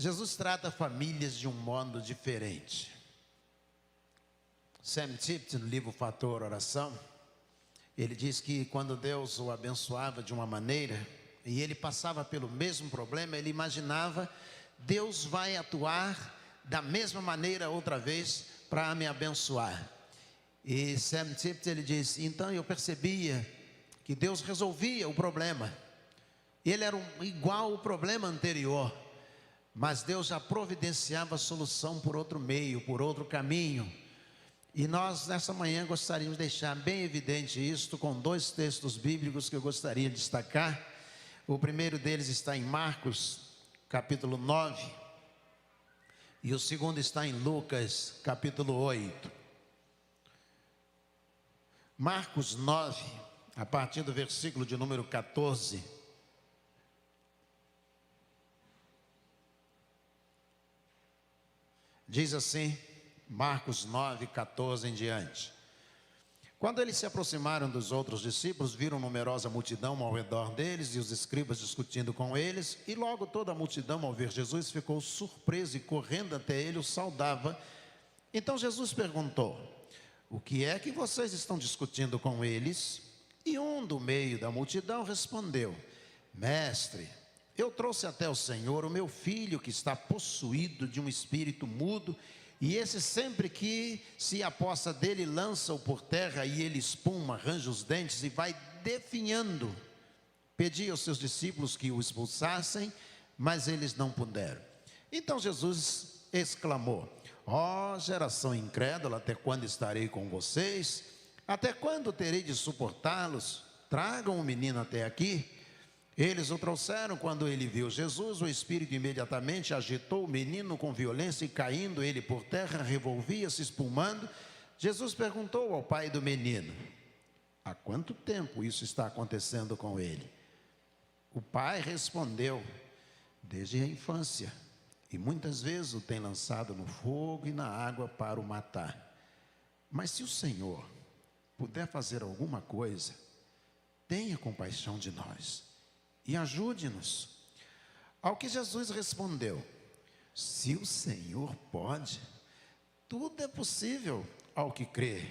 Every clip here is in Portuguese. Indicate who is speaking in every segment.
Speaker 1: Jesus trata famílias de um modo diferente. Sam Tipton, no livro Fator Oração, ele diz que quando Deus o abençoava de uma maneira e ele passava pelo mesmo problema, ele imaginava: Deus vai atuar da mesma maneira outra vez para me abençoar. E Sam Tipton, ele diz: então eu percebia que Deus resolvia o problema. Ele era igual ao problema anterior, mas Deus já providenciava a solução por outro meio, por outro caminho. E nós nessa manhã gostaríamos de deixar bem evidente isto com dois textos bíblicos que eu gostaria de destacar. O primeiro deles está em Marcos, capítulo 9, e o segundo está em Lucas, capítulo 8. Marcos 9, a partir do versículo de número 14. Diz assim, Marcos 9, 14 em diante: quando eles se aproximaram dos outros discípulos, viram numerosa multidão ao redor deles e os escribas discutindo com eles. E logo toda a multidão, ao ver Jesus, ficou surpresa e correndo até ele o saudava. Então Jesus perguntou: o que é que vocês estão discutindo com eles? E um do meio da multidão respondeu: mestre, eu trouxe até o Senhor o meu filho que está possuído de um espírito mudo, e esse sempre que se aposta dele lança-o por terra e ele espuma, arranja os dentes e vai definhando. Pedi aos seus discípulos que o expulsassem, mas eles não puderam. Então Jesus exclamou: ó geração incrédula, até quando estarei com vocês? Até quando terei de suportá-los? Tragam o menino até aqui. Eles o trouxeram. Quando ele viu Jesus, o espírito imediatamente agitou o menino com violência e caindo ele por terra, revolvia-se espumando. Jesus perguntou ao pai do menino: há quanto tempo isso está acontecendo com ele? O pai respondeu: desde a infância, e muitas vezes o tem lançado no fogo e na água para o matar. Mas se o Senhor puder fazer alguma coisa, tenha compaixão de nós e ajude-nos. Ao que Jesus respondeu: se o Senhor pode, tudo é possível ao que crê.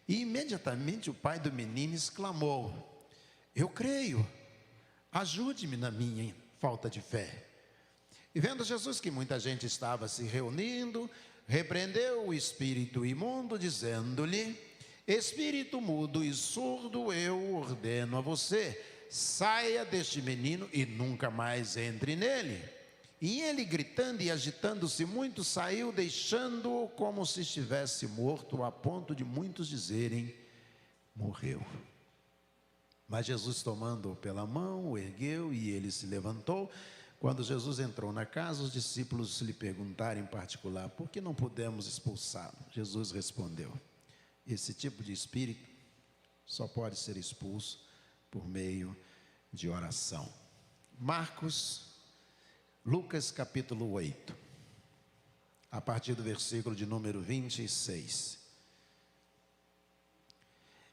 Speaker 1: E imediatamente o pai do menino exclamou: eu creio, ajude-me na minha falta de fé. E vendo Jesus que muita gente estava se reunindo, repreendeu o espírito imundo, dizendo-lhe: espírito mudo e surdo, eu ordeno a você, saia deste menino e nunca mais entre nele. E ele, gritando e agitando-se muito, saiu, deixando-o como se estivesse morto, a ponto de muitos dizerem: morreu. Mas Jesus, tomando-o pela mão, o ergueu e ele se levantou. Quando Jesus entrou na casa, os discípulos lhe perguntaram em particular: por que não pudemos expulsá-lo? Jesus respondeu: esse tipo de espírito só pode ser expulso por meio de oração. Lucas capítulo 8, a partir do versículo de número 26.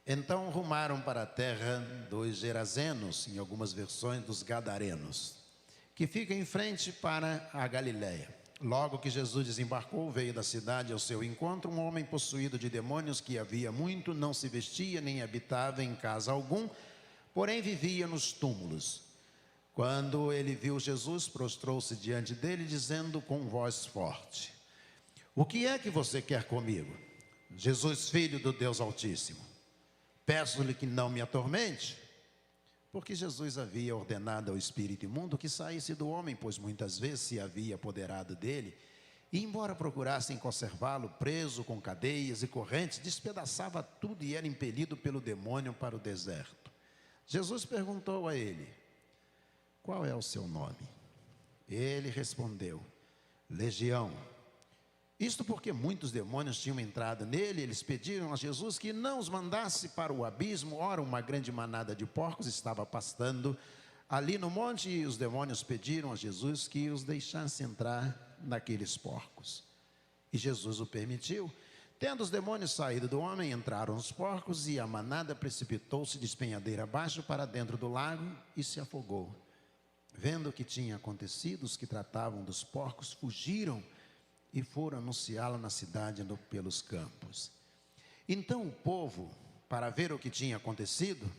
Speaker 1: Então rumaram para a terra dos Gerazenos, em algumas versões dos Gadarenos, que fica em frente para a Galileia. Logo que Jesus desembarcou, veio da cidade ao seu encontro um homem possuído de demônios que havia muito não se vestia nem habitava em casa algum, porém vivia nos túmulos. Quando ele viu Jesus, prostrou-se diante dele, dizendo com voz forte: o que é que você quer comigo, Jesus, filho do Deus Altíssimo? Peço-lhe que não me atormente. Porque Jesus havia ordenado ao espírito imundo que saísse do homem, pois muitas vezes se havia apoderado dele, e embora procurassem conservá-lo preso com cadeias e correntes, despedaçava tudo e era impelido pelo demônio para o deserto. Jesus perguntou a ele: qual é o seu nome? Ele respondeu: Legião. Isto porque muitos demônios tinham entrado nele. Eles pediram a Jesus que não os mandasse para o abismo. Ora, uma grande manada de porcos estava pastando ali no monte, e os demônios pediram a Jesus que os deixasse entrar naqueles porcos. E Jesus o permitiu. Tendo os demônios saído do homem, entraram os porcos, e a manada precipitou-se de despenhadeira abaixo para dentro do lago e se afogou. Vendo o que tinha acontecido, os que tratavam dos porcos fugiram e foram anunciá-lo na cidade pelos campos. Então o povo, para ver o que tinha acontecido,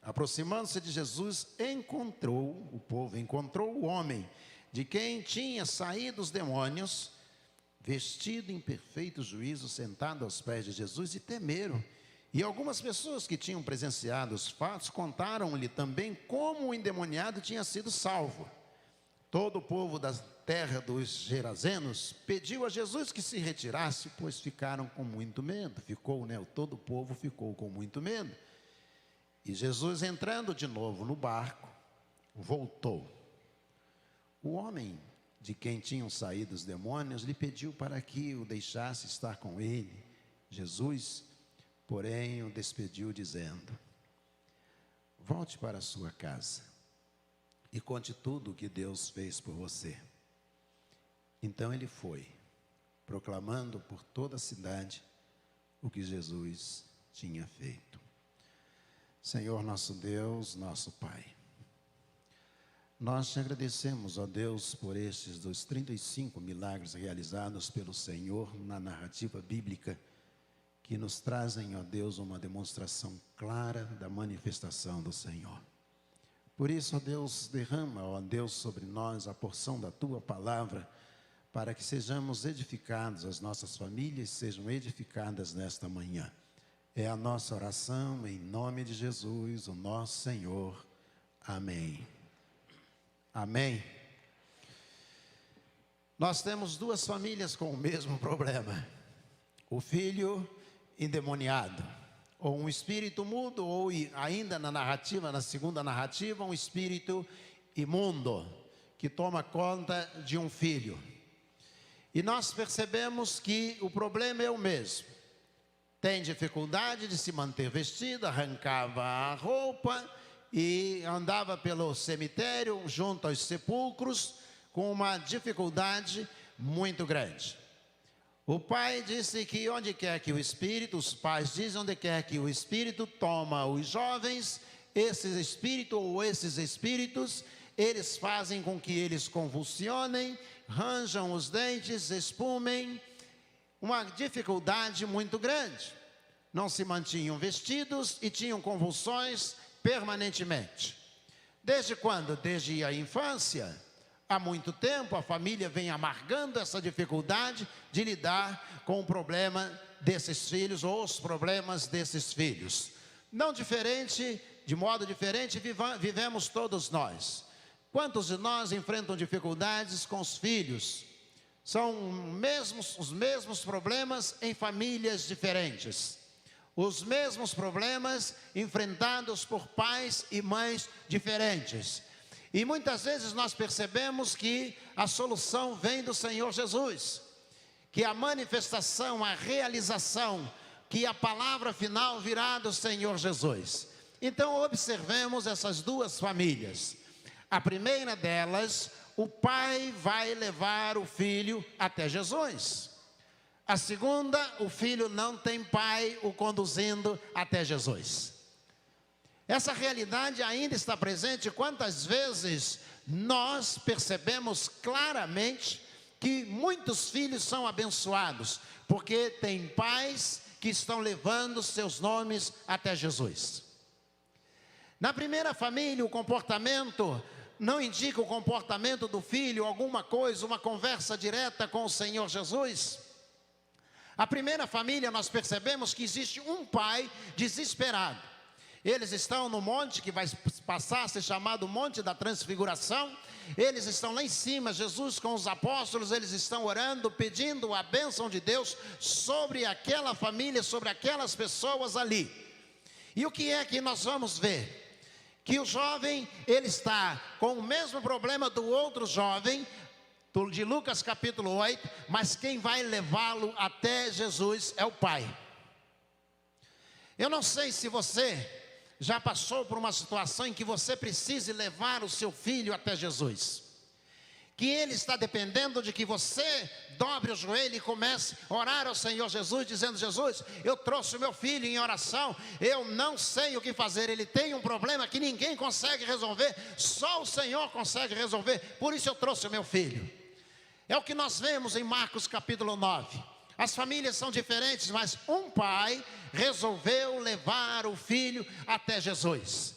Speaker 1: aproximando-se de Jesus, encontrou o homem de quem tinha saído os demônios, vestido em perfeito juízo, sentado aos pés de Jesus, e temeram. E algumas pessoas que tinham presenciado os fatos contaram-lhe também como o endemoniado tinha sido salvo. Todo o povo da terra dos Gerazenos pediu a Jesus que se retirasse, pois ficaram com muito medo. Todo o povo ficou com muito medo. E Jesus, entrando de novo no barco, voltou. O homem de quem tinham saído os demônios lhe pediu para que o deixasse estar com ele. Jesus, porém, o despediu dizendo: volte para a sua casa e conte tudo o que Deus fez por você. Então ele foi, proclamando por toda a cidade o que Jesus tinha feito. Senhor nosso Deus, nosso Pai, nós te agradecemos, ó Deus, por estes dos 35 milagres realizados pelo Senhor na narrativa bíblica, que nos trazem, ó Deus, uma demonstração clara da manifestação do Senhor. Por isso, ó Deus, derrama, ó Deus, sobre nós a porção da Tua palavra, para que sejamos edificados, as nossas famílias sejam edificadas nesta manhã. É a nossa oração em nome de Jesus, o nosso Senhor. Amém. Amém. Nós temos duas famílias com o mesmo problema: o filho endemoniado, ou um espírito mudo, ou ainda na segunda narrativa, um espírito imundo, que toma conta de um filho. E nós percebemos que o problema é o mesmo. Tem dificuldade de se manter vestido, arrancava a roupa e andava pelo cemitério, junto aos sepulcros, com uma dificuldade muito grande. O pai disse que onde quer que o espírito, os pais dizem, onde quer que o espírito toma os jovens, esses espíritos, eles fazem com que eles convulsionem, ranjam os dentes, espumem, uma dificuldade muito grande. Não se mantinham vestidos e tinham convulsões permanentemente. Desde quando? Desde a infância. Há muito tempo a família vem amargando essa dificuldade de lidar com o problema desses filhos, ou os problemas desses filhos. De modo diferente, vivemos todos nós. Quantos de nós enfrentam dificuldades com os filhos? São os mesmos problemas em famílias diferentes. Os mesmos problemas enfrentados por pais e mães diferentes. E muitas vezes nós percebemos que a solução vem do Senhor Jesus, que a manifestação, a realização, que a palavra final virá do Senhor Jesus. Então observemos essas duas famílias. A primeira delas, o pai vai levar o filho até Jesus. A segunda, o filho não tem pai o conduzindo até Jesus. Essa realidade ainda está presente. Quantas vezes nós percebemos claramente que muitos filhos são abençoados, porque tem pais que estão levando seus nomes até Jesus. Na primeira família, o comportamento não indica o comportamento do filho, alguma coisa, uma conversa direta com o Senhor Jesus. A primeira família, nós percebemos que existe um pai desesperado. Eles estão no monte que vai passar a ser chamado Monte da Transfiguração. Eles estão lá em cima, Jesus com os apóstolos, eles estão orando, pedindo a bênção de Deus sobre aquela família, sobre aquelas pessoas ali. E o que é que nós vamos ver? Que o jovem, ele está com o mesmo problema do outro jovem, de Lucas capítulo 8, mas quem vai levá-lo até Jesus é o pai. Eu não sei se você já passou por uma situação em que você precise levar o seu filho até Jesus. que Ele está dependendo de que você dobre o joelho e comece a orar ao Senhor Jesus, dizendo: Jesus, eu trouxe o meu filho em oração, eu não sei o que fazer, ele tem um problema que ninguém consegue resolver, só o Senhor consegue resolver, por isso eu trouxe o meu filho. É o que nós vemos em Marcos capítulo 9. As famílias são diferentes, mas um pai resolveu levar o filho até Jesus,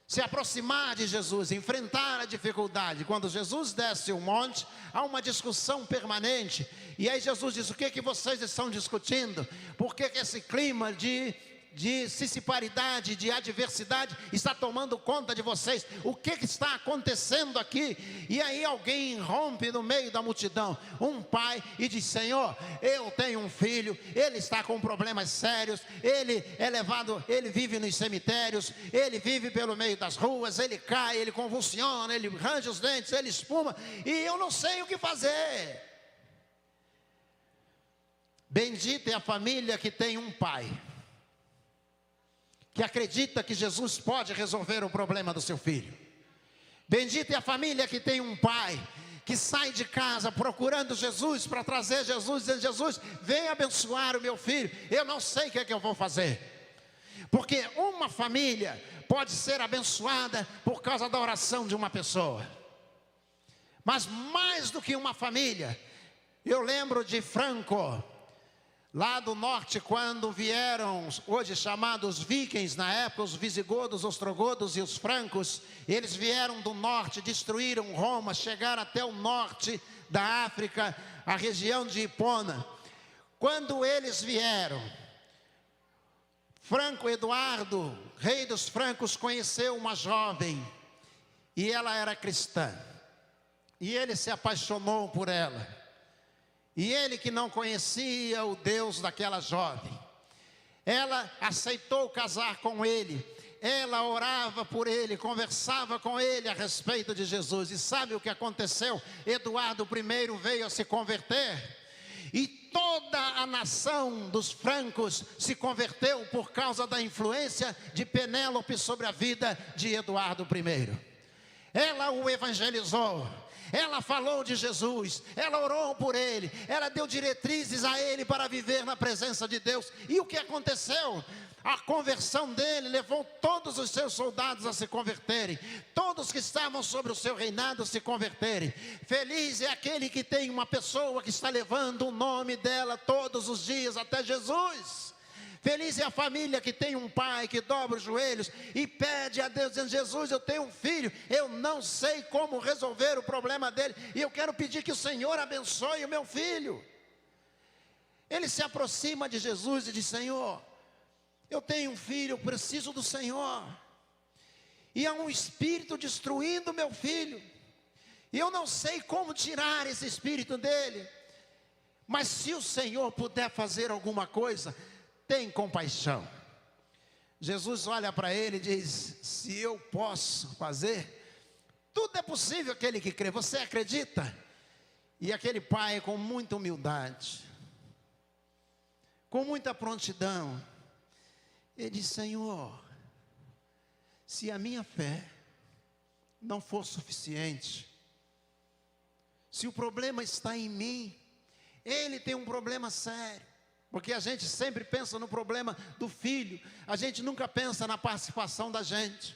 Speaker 1: se aproximar de Jesus, enfrentar a dificuldade. Quando Jesus desce o monte, há uma discussão permanente. E aí Jesus diz: o que que vocês estão discutindo? Por que que esse clima de disparidade, de adversidade está tomando conta de vocês? O que que está acontecendo aqui? E aí alguém irrompe no meio da multidão, um pai, e diz: Senhor, eu tenho um filho, ele está com problemas sérios, ele é levado, ele vive nos cemitérios, ele vive pelo meio das ruas, ele cai, ele convulsiona, ele range os dentes, ele espuma, e eu não sei o que fazer. Bendita é a família que tem um pai que acredita que Jesus pode resolver o problema do seu filho. Bendita é a família que tem um pai que sai de casa procurando Jesus, para trazer Jesus, dizendo: Jesus, vem abençoar o meu filho, eu não sei o que é que eu vou fazer. Porque uma família pode ser abençoada por causa da oração de uma pessoa. Mas mais do que uma família, eu lembro de Franco, lá do norte, quando vieram, hoje chamados vikings, na época os visigodos, ostrogodos e os francos, eles vieram do norte, destruíram Roma, chegaram até o norte da África, a região de Hipona. Quando eles vieram, Franco Eduardo, rei dos francos, conheceu uma jovem, e ela era cristã, e ele se apaixonou por ela. E ele, que não conhecia o Deus daquela jovem, ela aceitou casar com ele. Ela orava por ele, conversava com ele a respeito de Jesus. E sabe o que aconteceu? Eduardo I veio a se converter, e toda a nação dos francos se converteu por causa da influência de Penélope sobre a vida de Eduardo I. Ela o evangelizou, ela falou de Jesus, ela orou por ele, ela deu diretrizes a ele para viver na presença de Deus. E o que aconteceu? A conversão dele levou todos os seus soldados a se converterem, todos que estavam sobre o seu reinado se converterem. Feliz é aquele que tem uma pessoa que está levando o nome dela todos os dias até Jesus. Feliz é a família que tem um pai que dobra os joelhos e pede a Deus, dizendo: Jesus, eu tenho um filho, eu não sei como resolver o problema dele, e eu quero pedir que o Senhor abençoe o meu filho. Ele se aproxima de Jesus e diz: Senhor, eu tenho um filho, eu preciso do Senhor, e há um espírito destruindo meu filho, e eu não sei como tirar esse espírito dele, mas se o Senhor puder fazer alguma coisa, tem compaixão. Jesus olha para ele e diz: se eu posso fazer, tudo é possível aquele que crê. Você acredita? E aquele pai, com muita humildade, com muita prontidão, ele diz: Senhor, se a minha fé não for suficiente, se o problema está em mim, ele tem um problema sério. Porque a gente sempre pensa no problema do filho, a gente nunca pensa na participação da gente.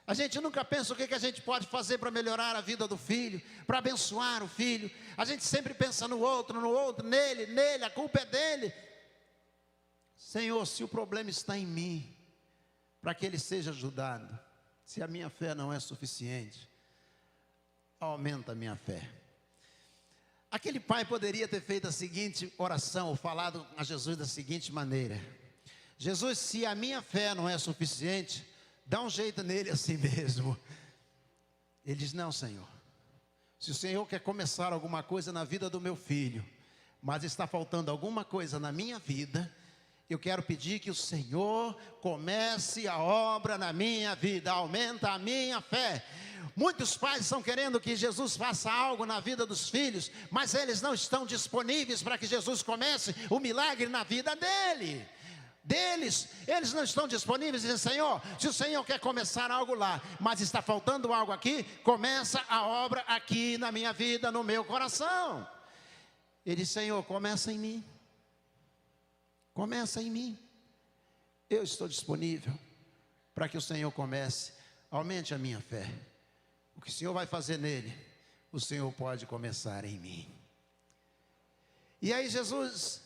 Speaker 1: A gente nunca pensa o que a gente pode fazer para melhorar a vida do filho, para abençoar o filho. A gente sempre pensa no outro, nele, a culpa é dele. Senhor, se o problema está em mim, para que ele seja ajudado, se a minha fé não é suficiente, aumenta a minha fé. Aquele pai poderia ter feito a seguinte oração, ou falado a Jesus da seguinte maneira: Jesus, se a minha fé não é suficiente, dá um jeito nele assim mesmo. Ele diz: não, Senhor, se o Senhor quer começar alguma coisa na vida do meu filho, mas está faltando alguma coisa na minha vida, eu quero pedir que o Senhor comece a obra na minha vida, aumenta a minha fé. Muitos pais estão querendo que Jesus faça algo na vida dos filhos, mas eles não estão disponíveis para que Jesus comece o milagre na vida dele. deles. Eles não estão disponíveis e dizem: Senhor, se o Senhor quer começar algo lá, mas está faltando algo aqui, começa a obra aqui na minha vida, no meu coração. Ele diz: Senhor, começa em mim. Começa em mim. Eu estou disponível para que o Senhor comece. Aumente a minha fé. O que o Senhor vai fazer nele, o Senhor pode começar em mim. E aí Jesus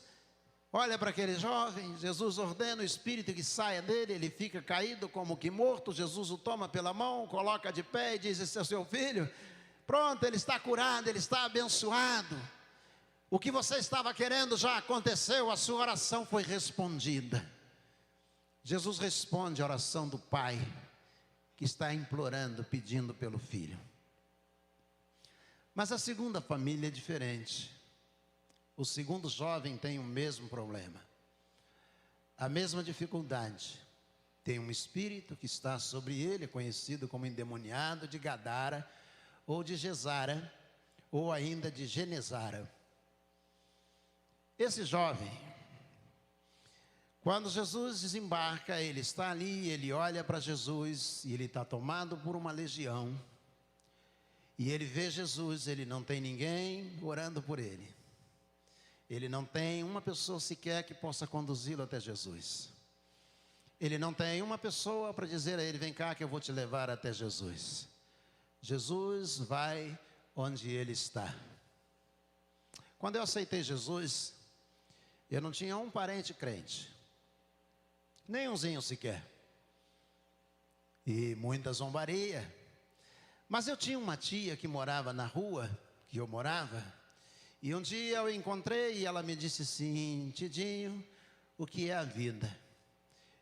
Speaker 1: olha para aquele jovem, Jesus ordena o espírito que saia dele, ele fica caído como que morto. Jesus o toma pela mão, coloca de pé e diz: esse é o seu filho. Pronto, ele está curado, ele está abençoado. O que você estava querendo já aconteceu, a sua oração foi respondida. Jesus responde a oração do pai que está implorando, pedindo pelo filho. Mas a segunda família é diferente. O segundo jovem tem o mesmo problema, a mesma dificuldade. Tem um espírito que está sobre ele, conhecido como endemoniado de Gadara, ou de Gesara, ou ainda de Genesara. Esse jovem, quando Jesus desembarca, ele está ali, ele olha para Jesus, e ele está tomado por uma legião. E ele vê Jesus, ele não tem ninguém orando por ele. Ele não tem uma pessoa sequer que possa conduzi-lo até Jesus. Ele não tem uma pessoa para dizer a ele: vem cá que eu vou te levar até Jesus. Jesus vai onde ele está. Quando eu aceitei Jesus, eu não tinha um parente crente, nem umzinho sequer, e muita zombaria. Mas eu tinha uma tia que morava na rua que eu morava, e um dia eu encontrei e ela me disse assim: Tidinho, o que é a vida?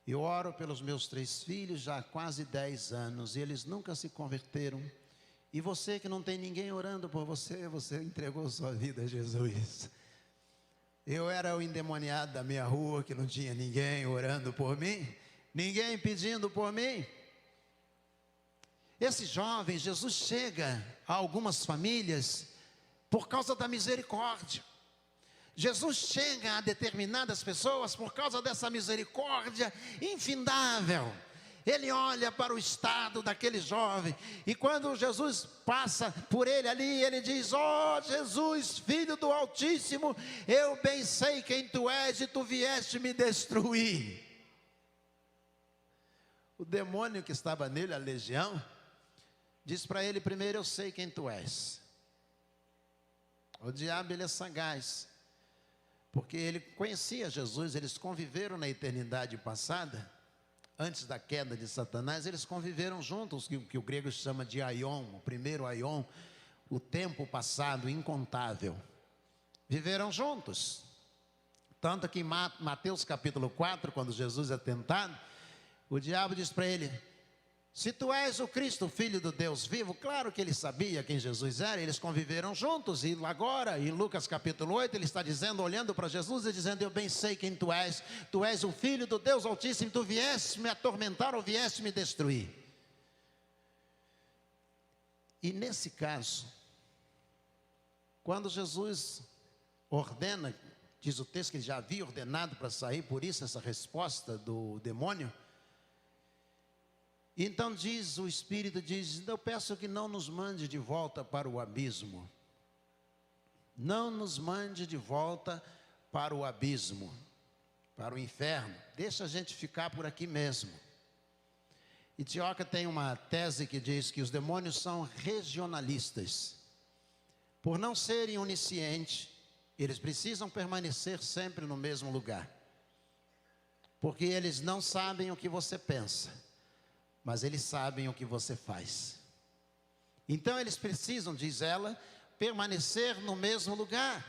Speaker 1: Eu oro pelos meus 3 filhos já há quase 10 anos, e eles nunca se converteram. E você que não tem ninguém orando por você, você entregou sua vida a Jesus. Eu era o endemoniado da minha rua, que não tinha ninguém orando por mim, ninguém pedindo por mim. Esse jovem, Jesus chega a algumas famílias por causa da misericórdia. Jesus chega a determinadas pessoas por causa dessa misericórdia infindável. Ele olha para o estado daquele jovem, e quando Jesus passa por ele ali, ele diz: ó Jesus, Filho do Altíssimo, eu bem sei quem tu és, e tu vieste me destruir. O demônio que estava nele, a legião, diz para ele: primeiro, eu sei quem tu és. O diabo, ele é sagaz, porque ele conhecia Jesus, eles conviveram na eternidade passada. Antes da queda de Satanás, eles conviveram juntos, que o grego chama de aion, o primeiro aion, o tempo passado incontável. Viveram juntos. Tanto que em Mateus capítulo 4, quando Jesus é tentado, o diabo diz para ele: se tu és o Cristo, Filho do Deus vivo. Claro que ele sabia quem Jesus era, eles conviveram juntos. E agora, em Lucas capítulo 8, ele está dizendo, olhando para Jesus e dizendo: eu bem sei quem tu és o Filho do Deus Altíssimo, tu vieste me atormentar ou vieste me destruir. E nesse caso, quando Jesus ordena, diz o texto que ele já havia ordenado para sair, por isso essa resposta do demônio. Então diz o Espírito, diz: eu peço que não nos mande de volta para o abismo. Não nos mande de volta para o abismo, para o inferno. Deixa a gente ficar por aqui mesmo. E Tioca tem uma tese que diz que os demônios são regionalistas. Por não serem oniscientes, eles precisam permanecer sempre no mesmo lugar. Porque eles não sabem o que você pensa, mas eles sabem o que você faz. Então eles precisam, diz ela, permanecer no mesmo lugar,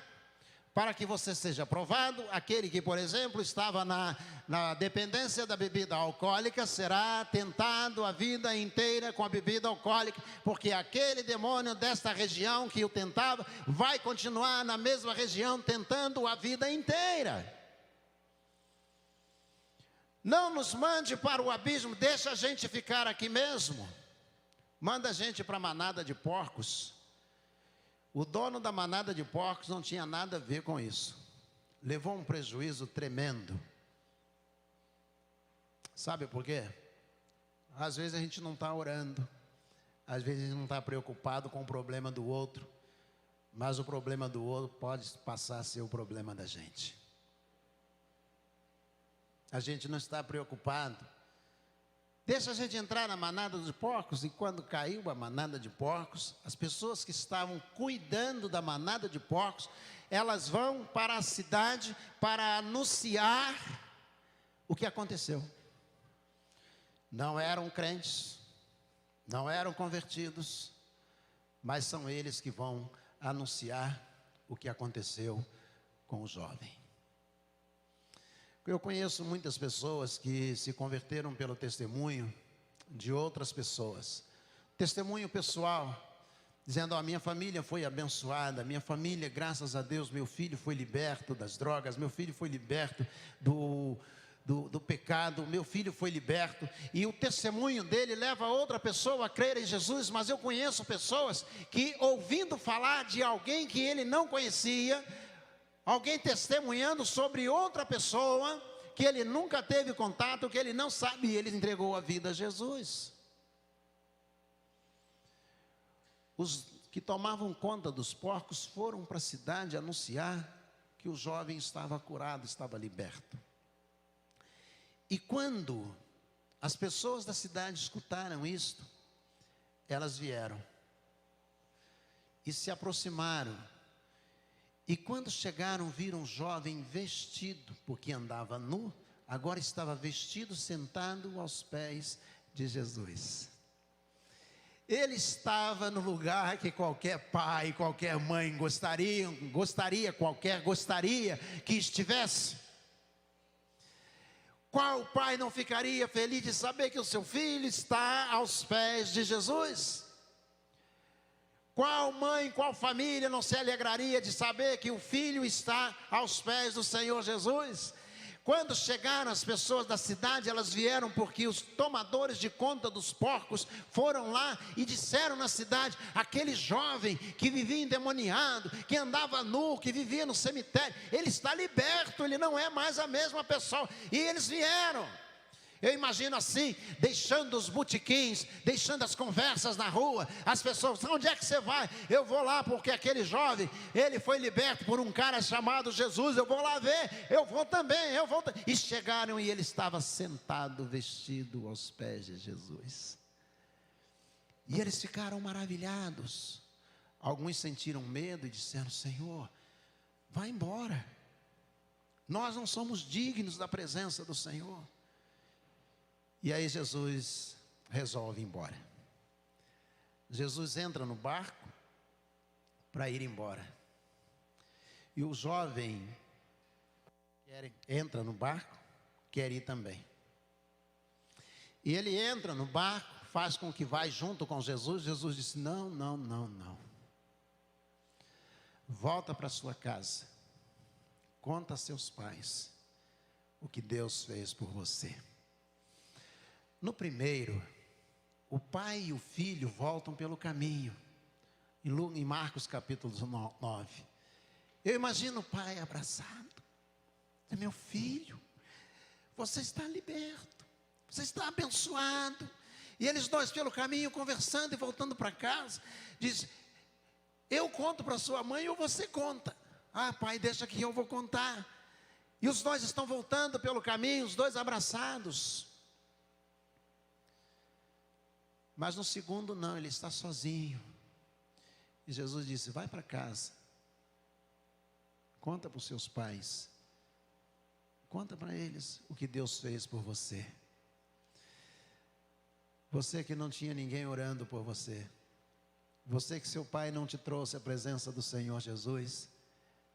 Speaker 1: para que você seja provado. Aquele que, por exemplo, estava na dependência da bebida alcoólica, será tentado a vida inteira com a bebida alcoólica, porque aquele demônio desta região que o tentava, vai continuar na mesma região, tentando a vida inteira. Não nos mande para o abismo, deixa a gente ficar aqui mesmo. Manda a gente para a manada de porcos. O dono da manada de porcos não tinha nada a ver com isso. Levou um prejuízo tremendo. Sabe por quê? Às vezes a gente não está orando, às vezes a gente não está preocupado com o problema do outro, mas o problema do outro pode passar a ser o problema da gente. A gente não está preocupado. Deixa a gente entrar na manada de porcos, e quando caiu a manada de porcos, as pessoas que estavam cuidando da manada de porcos, elas vão para a cidade para anunciar o que aconteceu. Não eram crentes, não eram convertidos, mas são eles que vão anunciar o que aconteceu com o jovem. Eu conheço muitas pessoas que se converteram pelo testemunho de outras pessoas. Testemunho pessoal, dizendo: a minha família foi abençoada, minha família, graças a Deus, meu filho foi liberto das drogas, meu filho foi liberto do pecado, meu filho foi liberto, e o testemunho dele leva outra pessoa a crer em Jesus. Mas eu conheço pessoas que, ouvindo falar de alguém que ele não conhecia, alguém testemunhando sobre outra pessoa que ele nunca teve contato, que ele não sabe, e ele entregou a vida a Jesus. Os que tomavam conta dos porcos foram para a cidade anunciar que o jovem estava curado, estava liberto. E quando as pessoas da cidade escutaram isto, elas vieram e se aproximaram. E quando chegaram, viram um jovem vestido, porque andava nu, agora estava vestido, sentado aos pés de Jesus. Ele estava no lugar que qualquer pai, qualquer mãe gostaria que estivesse. Qual pai não ficaria feliz de saber que o seu filho está aos pés de Jesus? Qual mãe, qual família não se alegraria de saber que o filho está aos pés do Senhor Jesus? Quando chegaram as pessoas da cidade, elas vieram porque os tomadores de conta dos porcos foram lá e disseram na cidade: aquele jovem que vivia endemoniado, que andava nu, que vivia no cemitério, ele está liberto, ele não é mais a mesma pessoa. E eles vieram. Eu imagino assim, deixando os botequins, deixando as conversas na rua, as pessoas: onde é que você vai? Eu vou lá porque aquele jovem, ele foi liberto por um cara chamado Jesus, eu vou lá ver, eu vou também. E chegaram e ele estava sentado, vestido aos pés de Jesus. E eles ficaram maravilhados. Alguns sentiram medo e disseram: Senhor, vai embora, nós não somos dignos da presença do Senhor. E aí Jesus resolve ir embora. Jesus entra no barco para ir embora. E o jovem entra no barco, quer ir também. E ele entra no barco, faz com que vá junto com Jesus. Jesus disse: não. Volta para sua casa. Conta a seus pais o que Deus fez por você. No primeiro, o pai e o filho voltam pelo caminho, em Marcos capítulo 9. Eu imagino o pai abraçado: meu filho, você está liberto, você está abençoado. E eles dois pelo caminho conversando e voltando para casa, diz: eu conto para sua mãe ou você conta? Ah, pai, deixa que eu vou contar. E os dois estão voltando pelo caminho, os dois abraçados. Mas no segundo não, ele está sozinho. E Jesus disse: vai para casa, conta para os seus pais, conta para eles o que Deus fez por você. Você que não tinha ninguém orando por você, você que seu pai não te trouxe a presença do Senhor Jesus,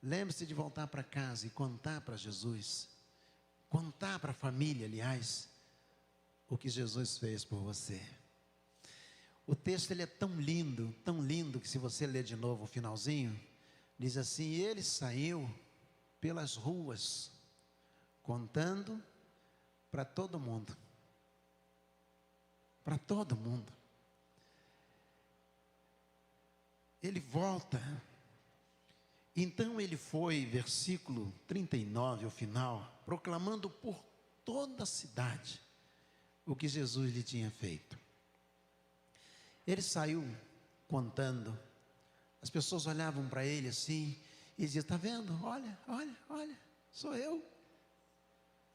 Speaker 1: lembre-se de voltar para casa e contar para Jesus, contar para a família, aliás, o que Jesus fez por você. O texto ele é tão lindo, que se você ler de novo o finalzinho, diz assim: e ele saiu pelas ruas, contando para todo mundo. Para todo mundo. Ele volta. Então ele foi, versículo 39, ao final, proclamando por toda a cidade o que Jesus lhe tinha feito. Ele saiu contando. As pessoas olhavam para ele assim e diziam: está vendo? Olha, olha, olha, sou eu.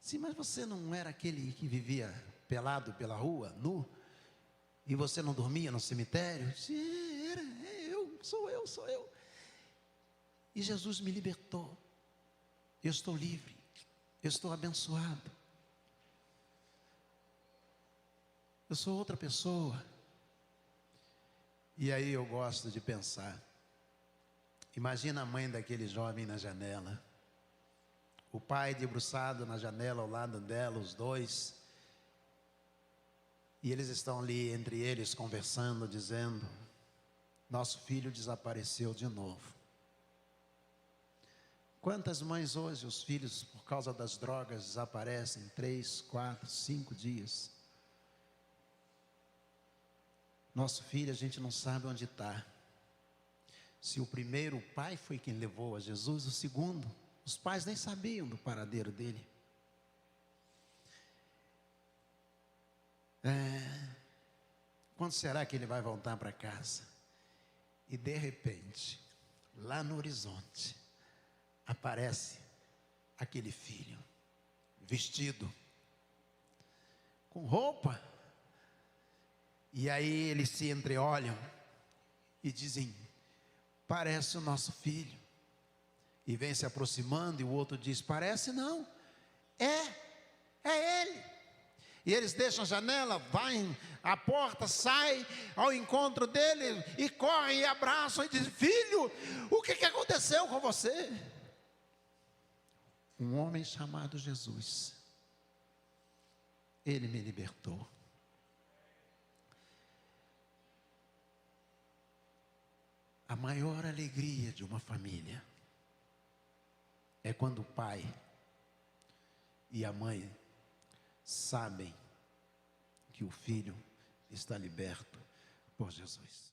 Speaker 1: Sim, mas você não era aquele que vivia pelado pela rua, nu? E você não dormia no cemitério? Sim, era, sou eu, sou eu. E Jesus me libertou. Eu estou livre, eu estou abençoado. Eu sou outra pessoa. E aí eu gosto de pensar. Imagina a mãe daquele jovem na janela. O pai debruçado na janela ao lado dela, os dois. E eles estão ali entre eles conversando, dizendo: nosso filho desapareceu de novo. Quantas mães hoje, os filhos, por causa das drogas, desaparecem 3, 4, 5 dias? Nosso filho, a gente não sabe onde está. Se o primeiro, o pai foi quem levou a Jesus, o segundo, os pais nem sabiam do paradeiro dele. Quando será que ele vai voltar para casa? E de repente, lá no horizonte, aparece aquele filho, vestido, com roupa. E aí eles se entreolham e dizem: parece o nosso filho. E vem se aproximando e o outro diz: parece não, é ele. E eles deixam a janela, vai à porta, sai ao encontro dele e correm e abraçam e dizem: filho, o que aconteceu com você? Um homem chamado Jesus, ele me libertou. A maior alegria de uma família é quando o pai e a mãe sabem que o filho está liberto por Jesus.